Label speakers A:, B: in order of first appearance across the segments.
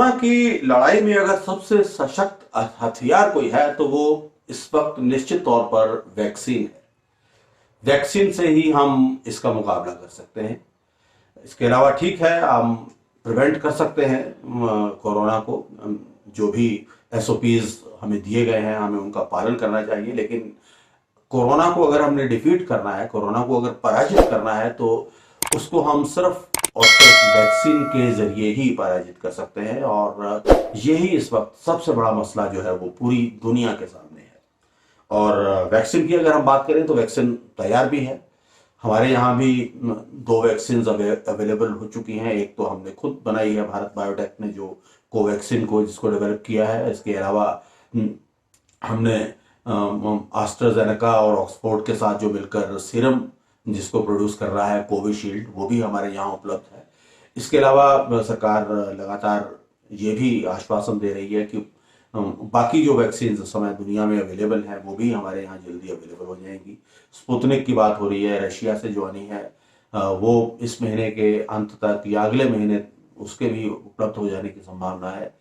A: Corona की लड़ाई में अगर सबसे सशक्त हथियार कोई है तो वो इस वक्त निश्चित तौर पर वैक्सीन है। वैक्सीन से ही हम इसका मुकाबला कर सकते हैं। इसके अलावा ठीक है, हम प्रिवेंट कर सकते हैं कोरोना को। जो भी एसओपीज हमें दिए गए हैं हमें उनका पालन करना चाहिए, लेकिन कोरोना को अगर हमने डिफीट करना है, कोरोना को अगर पराजित करना है, तो उसको हम सिर्फ और सिर्फ वैक्सीन के जरिए ही पराजित कर सकते हैं। और यही इस वक्त सबसे बड़ा मसला जो है वो पूरी दुनिया के सामने है। और वैक्सीन की अगर हम बात करें तो वैक्सीन तैयार भी है। हमारे यहाँ भी दो वैक्सीन अवेलेबल हो चुकी हैं। एक तो हमने खुद बनाई है, भारत बायोटेक ने, जो कोवैक्सीन को जिसको डेवलप किया है। इसके अलावा हमने एस्ट्राजेनेका और ऑक्सफोर्ड के साथ जो मिलकर सीरम जिसको प्रोड्यूस कर रहा है, कोविशील्ड, वो भी हमारे यहाँ उपलब्ध है। इसके अलावा सरकार लगातार ये भी आश्वासन दे रही है कि बाकी जो वैक्सीन इस समय दुनिया में अवेलेबल हैं वो भी हमारे यहाँ जल्दी अवेलेबल हो जाएंगी। स्पुतनिक की बात हो रही है, रशिया से जो आनी है वो इस महीने के अंत तक या अगले महीने उसके भी उपलब्ध हो जाने की संभावना है।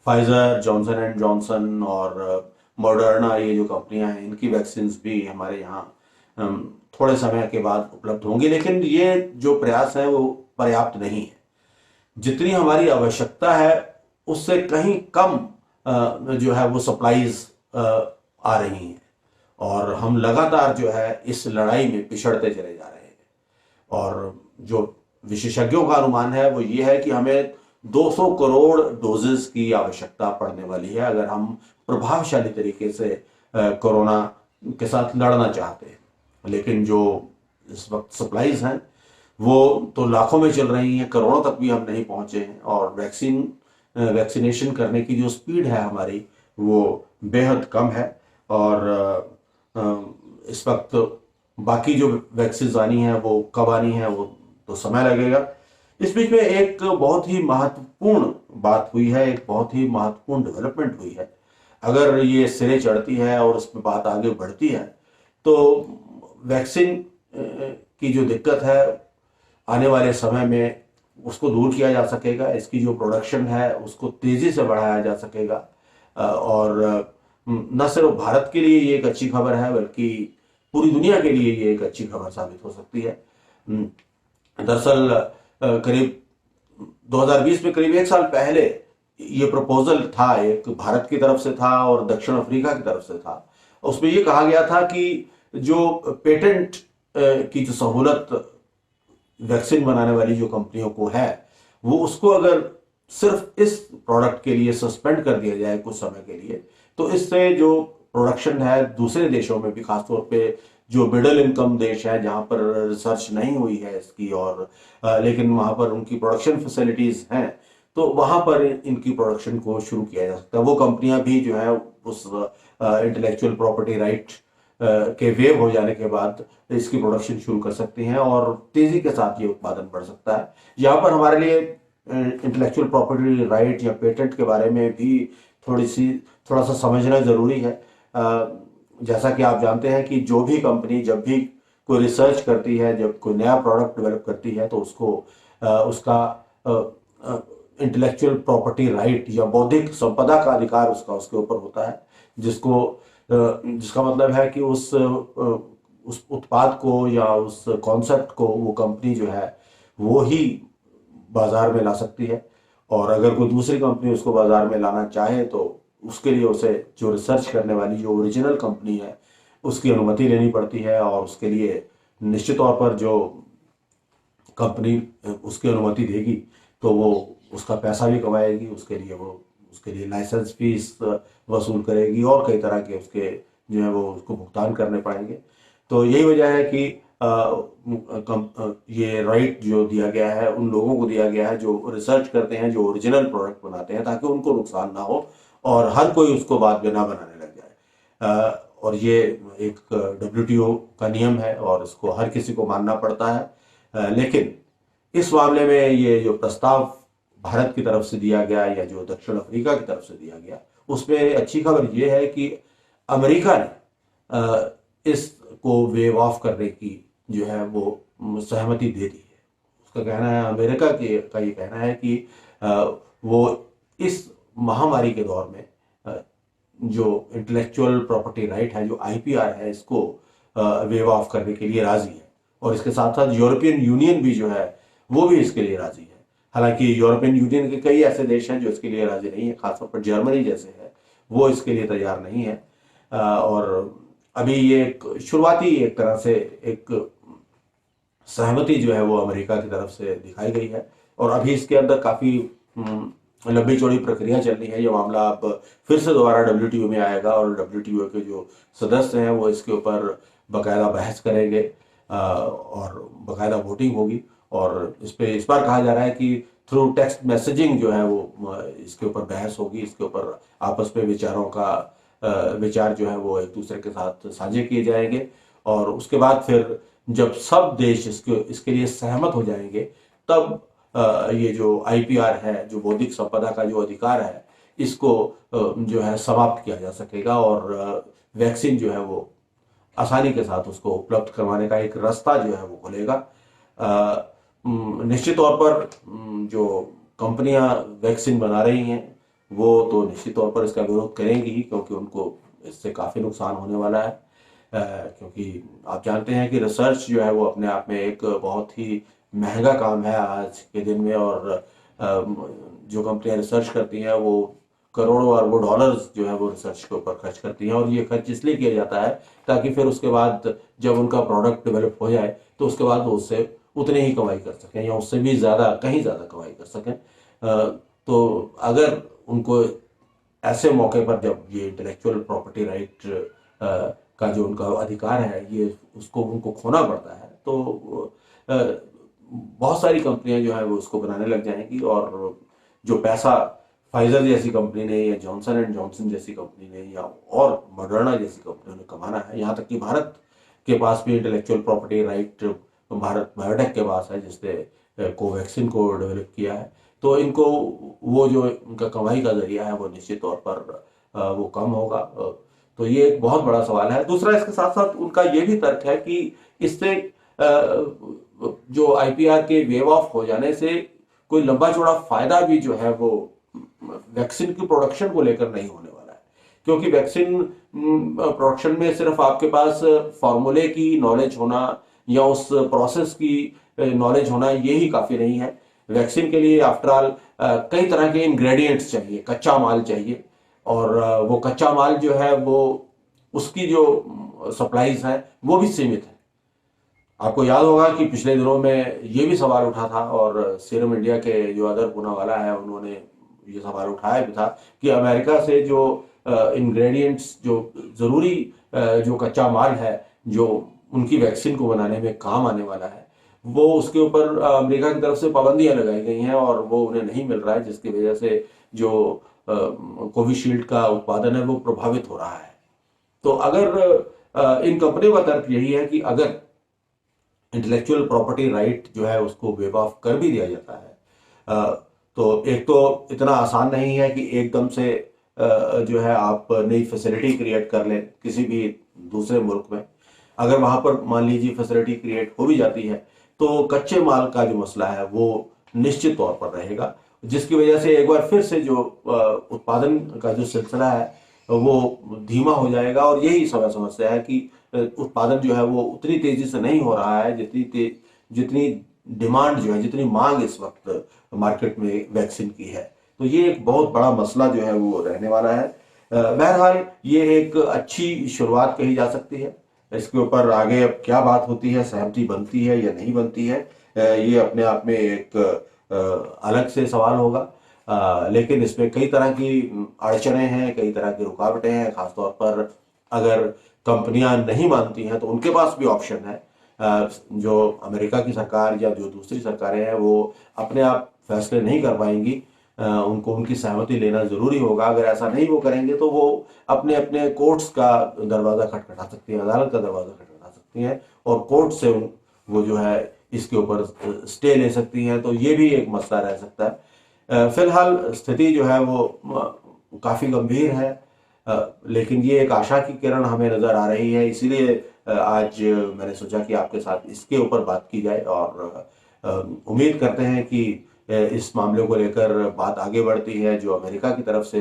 A: फाइजर, जॉनसन एंड जॉनसन और मॉडर्ना, ये जो कंपनियां हैं, इनकी वैक्सीन भी हमारे यहाँ थोड़े समय के बाद उपलब्ध होंगी। लेकिन ये जो प्रयास है वो पर्याप्त नहीं है। जितनी हमारी आवश्यकता है उससे कहीं कम जो है वो सप्लाईज आ रही हैं, और हम लगातार जो है इस लड़ाई में पिछड़ते चले जा रहे हैं। और जो विशेषज्ञों का अनुमान है वो ये है कि हमें 200 करोड़ डोजेस की आवश्यकता पड़ने वाली है अगर हम प्रभावशाली तरीके से कोरोना के साथ लड़ना चाहते हैं। लेकिन जो इस वक्त सप्लाईज हैं वो तो लाखों में चल रही हैं, करोड़ों तक भी हम नहीं पहुंचे हैं। और वैक्सीनेशन करने की जो स्पीड है हमारी वो बेहद कम है। और इस वक्त बाकी जो वैक्सीन आनी है वो कब आनी है वो तो समय लगेगा। इस बीच में एक बहुत ही महत्वपूर्ण बात हुई है, एक बहुत ही महत्वपूर्ण डेवलपमेंट हुई है। अगर ये सिरे चढ़ती है और उसमें बात आगे बढ़ती है तो वैक्सीन की जो दिक्कत है आने वाले समय में उसको दूर किया जा सकेगा। इसकी जो प्रोडक्शन है उसको तेजी से बढ़ाया जा सकेगा। और न सिर्फ भारत के लिए ये एक अच्छी खबर है बल्कि पूरी दुनिया के लिए ये एक अच्छी खबर साबित हो सकती है। दरअसल करीब 2020 में, करीब एक साल पहले, ये प्रपोजल था, एक भारत की तरफ से था और दक्षिण अफ्रीका की तरफ से था। उसमें ये कहा गया था कि जो पेटेंट की जो सहूलत वैक्सीन बनाने वाली जो कंपनियों को है वो उसको अगर सिर्फ इस प्रोडक्ट के लिए सस्पेंड कर दिया जाए कुछ समय के लिए, तो इससे जो प्रोडक्शन है दूसरे देशों में भी, खासतौर पे जो मिडिल इनकम देश है जहां पर रिसर्च नहीं हुई है इसकी, और लेकिन वहां पर उनकी प्रोडक्शन फैसिलिटीज हैं, तो वहां पर इनकी प्रोडक्शन को शुरू किया जा सकता है। वो कंपनियां भी जो है उस इंटेलेक्चुअल प्रॉपर्टी राइट के वेव हो जाने के बाद इसकी प्रोडक्शन शुरू कर सकती हैं और तेजी के साथ ये उत्पादन बढ़ सकता है। यहाँ पर हमारे लिए इंटेलेक्चुअल प्रॉपर्टी राइट या पेटेंट के बारे में भी थोड़ा सा समझना जरूरी है। जैसा कि आप जानते हैं कि जो भी कंपनी जब भी कोई रिसर्च करती है, जब कोई नया प्रोडक्ट डेवलप करती है, तो उसको उसका इंटेलेक्चुअल प्रॉपर्टी राइट या बौद्धिक संपदा का अधिकार उसका उसके ऊपर होता है, जिसका मतलब है कि उस उत्पाद को या उस कॉन्सेप्ट को वो कंपनी जो है वो ही बाजार में ला सकती है। और अगर कोई दूसरी कंपनी उसको बाजार में लाना चाहे तो उसके लिए उसे जो रिसर्च करने वाली जो ओरिजिनल कंपनी है उसकी अनुमति लेनी पड़ती है। और उसके लिए निश्चित तौर पर जो कंपनी उसकी अनुमति देगी तो वो उसका पैसा भी कमाएगी, उसके लिए लाइसेंस फीस वसूल करेगी और कई तरह के उसके जो है वो उसको भुगतान करने पड़ेंगे। तो यही वजह है कि ये राइट जो दिया गया है उन लोगों को दिया गया है जो रिसर्च करते हैं, जो ओरिजिनल प्रोडक्ट बनाते हैं, ताकि उनको नुकसान ना हो और हर कोई उसको बाद में ना बनाने लग जाए। और ये एक WTO का नियम है और इसको हर किसी को मानना पड़ता है। लेकिन इस मामले में ये जो प्रस्ताव भारत की तरफ से दिया गया या जो दक्षिण अफ्रीका की तरफ से दिया गया, उसमें अच्छी खबर ये है कि अमेरिका ने इसको वेव ऑफ करने की जो है वो सहमति दे दी है। उसका कहना है, अमेरिका का ये कहना है कि वो इस महामारी के दौर में जो इंटेलेक्चुअल प्रॉपर्टी राइट है, जो आईपीआर है, इसको वेव ऑफ करने के लिए राजी है। और इसके साथ साथ यूरोपियन यूनियन भी जो है वो भी इसके लिए राजी है। हालांकि यूरोपियन यूनियन के कई ऐसे देश हैं जो इसके लिए राजी नहीं है, खासतौर पर जर्मनी जैसे है वो इसके लिए तैयार नहीं है। और अभी ये एक शुरुआती एक तरह से एक सहमति जो है वो अमेरिका की तरफ से दिखाई गई है। और अभी इसके अंदर काफी लंबी चौड़ी प्रक्रिया चल रही है। ये मामला अब फिर से दोबारा डब्ल्यूटीओ में आएगा और डब्ल्यूटीओ के जो सदस्य हैं वो इसके ऊपर बाकायदा बहस करेंगे और बाकायदा वोटिंग होगी। और इस बार कहा जा रहा है कि थ्रू टेक्स्ट मैसेजिंग जो है वो इसके ऊपर बहस होगी, इसके ऊपर आपस में विचार जो है वो एक दूसरे के साथ साझे किए जाएंगे। और उसके बाद फिर जब सब देश इसके लिए सहमत हो जाएंगे तब ये जो आईपीआर है, जो बौद्धिक संपदा का जो अधिकार है, इसको जो है समाप्त किया जा सकेगा और वैक्सीन जो है वो आसानी के साथ उसको उपलब्ध करवाने का एक रास्ता जो है वो खुलेगा। निश्चित तौर पर जो कंपनियां वैक्सीन बना रही हैं वो तो निश्चित तौर पर इसका विरोध करेंगी ही, क्योंकि उनको इससे काफी नुकसान होने वाला है। क्योंकि आप जानते हैं कि रिसर्च जो है वो अपने आप में एक बहुत ही महंगा काम है आज के दिन में। और जो कंपनियां रिसर्च करती हैं वो करोड़ों अरबों डॉलर्स जो है वो रिसर्च के ऊपर खर्च करती हैं। और ये खर्च इसलिए किया जाता है ताकि फिर उसके बाद जब उनका प्रोडक्ट डेवलप हो जाए तो उसके बाद वो उससे उतने ही कमाई कर सकें या उससे भी ज़्यादा, कहीं ज़्यादा कमाई कर सकें। तो अगर उनको ऐसे मौके पर जब ये इंटेलेक्चुअल प्रॉपर्टी राइट का जो उनका अधिकार है ये उसको उनको खोना पड़ता है तो बहुत सारी कंपनियां जो है वो उसको बनाने लग जाएंगी। और जो पैसा फाइजर जैसी कंपनी ने या जॉनसन एंड जॉनसन जैसी कंपनी ने या और मॉडर्ना जैसी कंपनियों ने कमाना है, यहाँ तक कि भारत के पास भी intellectual property right Bharat biotech के पास है जिसने कोवैक्सीन को डेवलप किया है, तो इनको वो जो उनका कमाई का जरिया है वो निश्चित तौर पर वो कम होगा। तो ये एक बहुत बड़ा सवाल है। दूसरा, इसके साथ साथ उनका ये भी तर्क है कि इससे जो आईपीआर के वेव ऑफ हो जाने से कोई लंबा चौड़ा फायदा भी जो है वो वैक्सीन की प्रोडक्शन को लेकर नहीं होने वाला है। क्योंकि वैक्सीन प्रोडक्शन में सिर्फ आपके पास फॉर्मूले की नॉलेज होना या उस प्रोसेस की नॉलेज होना यही काफी नहीं है। वैक्सीन के लिए आफ्टर ऑल कई तरह के इंग्रेडिएंट्स चाहिए, कच्चा माल चाहिए। और वो कच्चा माल जो है वो उसकी जो सप्लाईज है वो भी सीमित है। आपको याद होगा कि पिछले दिनों में ये भी सवाल उठा था और सीरम इंडिया के जो अदर पूनावाला है उन्होंने ये सवाल उठाया भी था कि अमेरिका से जो इंग्रेडिएंट्स, जो जरूरी जो कच्चा माल है जो उनकी वैक्सीन को बनाने में काम आने वाला है, वो उसके ऊपर अमेरिका की तरफ से पाबंदियां लगाई गई हैं और वो उन्हें नहीं मिल रहा है, जिसकी वजह से जो कोविशील्ड का उत्पादन है वो प्रभावित हो रहा है। तो अगर इन कंपनियों का तर्क यही है कि अगर इंटेलेक्चुअल प्रॉपर्टी राइट जो है उसको वेव ऑफ कर भी दिया जाता है तो एक तो इतना आसान नहीं है कि एकदम से जो है आप नई फैसिलिटी क्रिएट कर लें किसी भी दूसरे मुल्क में। अगर वहां पर मान लीजिए फैसिलिटी क्रिएट हो भी जाती है तो कच्चे माल का जो मसला है वो निश्चित तौर पर रहेगा, जिसकी वजह से एक बार फिर से जो उत्पादन का जो सिलसिला है वो धीमा हो जाएगा। और यही समस्या है कि उत्पादन जो है वो उतनी तेजी से नहीं हो रहा है जितनी डिमांड जो है, जितनी मांग इस वक्त मार्केट में वैक्सीन की है। तो ये एक बहुत बड़ा मसला जो है वो रहने वाला है। बहरहाल ये एक अच्छी शुरुआत कही जा सकती है। इसके ऊपर आगे अब क्या बात होती है, सहमति बनती है या नहीं बनती है, ये अपने आप में एक अलग से सवाल होगा। लेकिन इसमें कई तरह की अड़चने हैं, कई तरह की रुकावटें हैं। खासतौर पर अगर कंपनियां नहीं मानती हैं तो उनके पास भी ऑप्शन है। जो अमेरिका की सरकार या जो दूसरी सरकारें हैं वो अपने आप फैसले नहीं कर पाएंगी, उनको उनकी सहमति लेना जरूरी होगा। अगर ऐसा नहीं वो करेंगे तो वो अपने अपने कोर्ट्स का दरवाजा खटखटा सकती हैं, अदालत का दरवाजा खटखटा सकती हैं और कोर्ट से वो जो है इसके ऊपर स्टे ले सकती हैं। तो ये भी एक मसला रह सकता है। फिलहाल स्थिति जो है वो काफी गंभीर है, लेकिन ये एक आशा की किरण हमें नजर आ रही है। इसीलिए आज मैंने सोचा कि आपके साथ इसके ऊपर बात की जाए और उम्मीद करते हैं कि इस मामले को लेकर बात आगे बढ़ती है, जो अमेरिका की तरफ से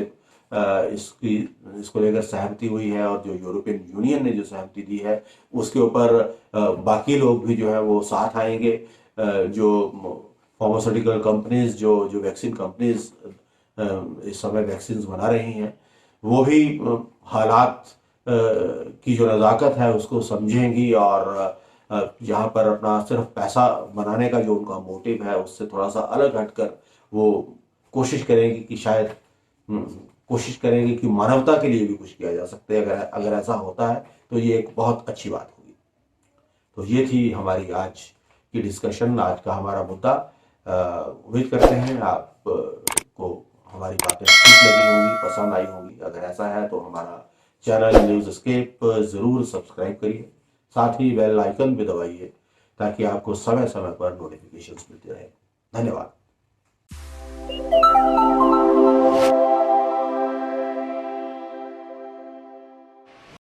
A: इसको लेकर सहमति हुई है और जो यूरोपियन यूनियन ने जो सहमति दी है उसके ऊपर बाकी लोग भी जो है वो साथ आएंगे। जो फार्मास्यूटिकल कंपनीज, जो वैक्सीन कंपनीज इस समय वैक्सीन बना रही हैं, वो भी हालात की जो नज़ाकत है उसको समझेंगी और यहाँ पर अपना सिर्फ पैसा बनाने का जो उनका मोटिव है उससे थोड़ा सा अलग हटकर वो कोशिश करेंगी कि शायद कोशिश करेंगे कि मानवता के लिए भी कुछ किया जा सकता है। अगर ऐसा होता है तो ये एक बहुत अच्छी बात होगी। तो ये थी हमारी आज की डिस्कशन, आज का हमारा मुद्दा। उम्मीद करते हैं आप को हमारी बातें ठीक लगी होंगी, पसंद आई होंगी। अगर ऐसा है तो हमारा चैनल न्यूज़ एस्केप ज़रूर सब्सक्राइब करिए, साथ ही बेल आइकन भी दबाइए ताकि आपको समय समय पर नोटिफिकेशंस मिलते रहे। धन्यवाद।